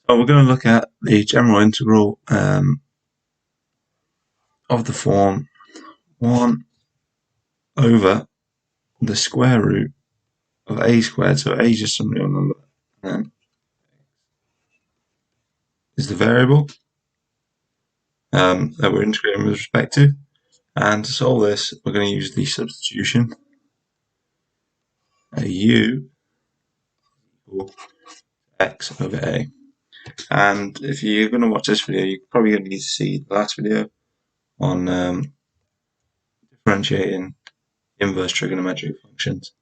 So we're going to look at the general integral of the form 1 over the square root of a squared. So a is just some real number, and is the variable that we're integrating with respect to. And to solve this, we're going to use the substitution. A u equal x over a. And if you're going to watch this video, you're probably going to need to see the last video on differentiating inverse trigonometric functions.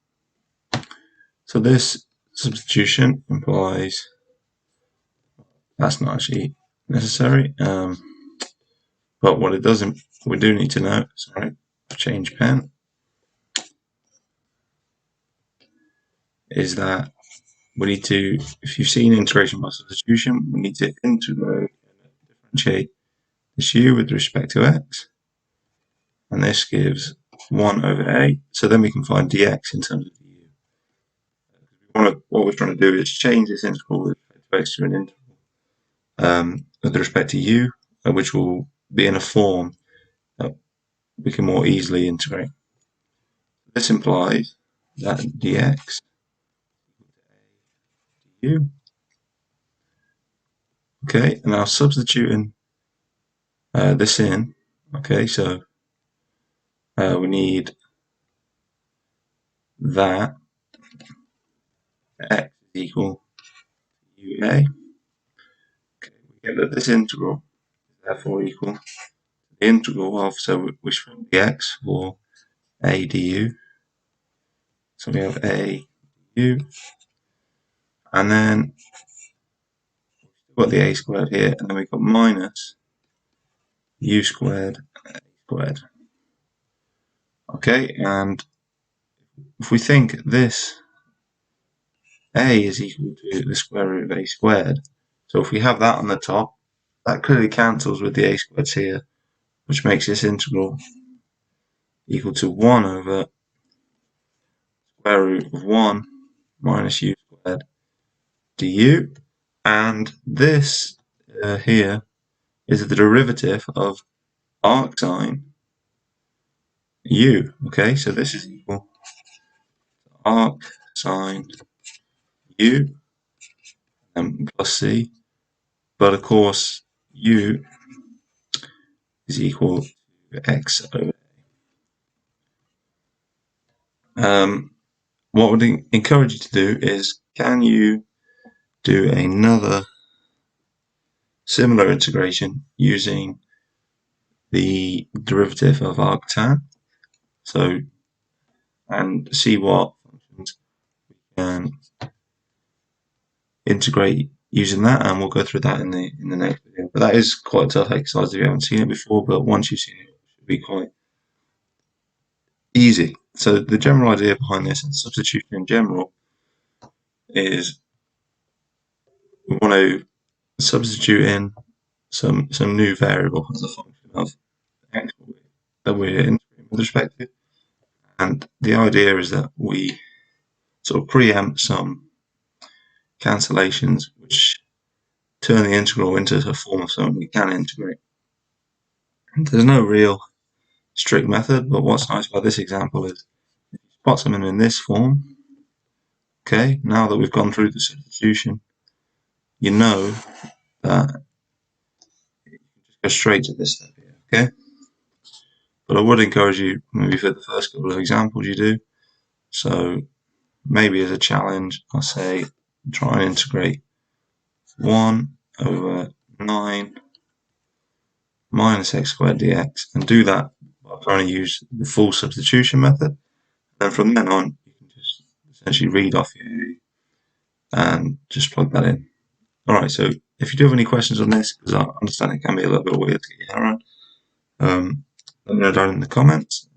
So this substitution implies that's not actually necessary, but what it doesn't, we do need to know, sorry, change pen, is that we need to, if you've seen integration by substitution, we need to integrate and differentiate this u with respect to x, and this gives 1 over a, so then we can find dx in terms of the u. What we're trying to do is change this integral with respect to x to an integral with respect to u, which will be in a form that we can more easily integrate. This implies that dx u. Okay, and now substituting this in, okay, so we need that x is equal to ua. Okay, we get that this integral is therefore equal to the integral of, so which from dx for a du. So we have a du, and then we've got the a squared here, and then we've got minus u squared a squared. Okay, and if we think this a is equal to the square root of a squared, so if we have that on the top, that clearly cancels with the a squareds here, which makes this integral equal to 1 over square root of 1 minus u squared du, and this here is the derivative of arcsine u. Okay, so this is equal to arcsine u and plus c, but of course u is equal to x over a. What I would encourage you to do is, can you do another similar integration using the derivative of arctan? So, and see what functions we can integrate using that, and we'll go through that in the next video. But that is quite a tough exercise if you haven't seen it before, but once you've seen it, it should be quite easy. So the general idea behind this and substitution in general is we want to substitute in some new variable as a function of x that we're integrating with respect to, and the idea is that we sort of preempt some cancellations which turn the integral into a form of something we can integrate. And there's no real strict method, but what's nice about this example is if you spot something in this form, okay, now that we've gone through the substitution, you know that you can just go straight to this step here, okay? But I would encourage you, maybe for the first couple of examples you do, so maybe as a challenge, I'll say try and integrate 1 over 9 minus x squared dx, and do that by trying to use the full substitution method. Then from then on, you can just essentially read off your and just plug that in. Alright, so if you do have any questions on this, because I understand it can be a little bit weird to get your head around, let me know down in the comments.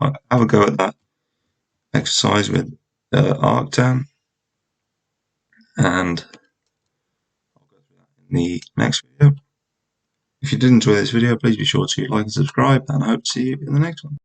Have a go at that exercise with arctan, and I'll go through that in the next video. If you did enjoy this video, please be sure to like and subscribe, and I hope to see you in the next one.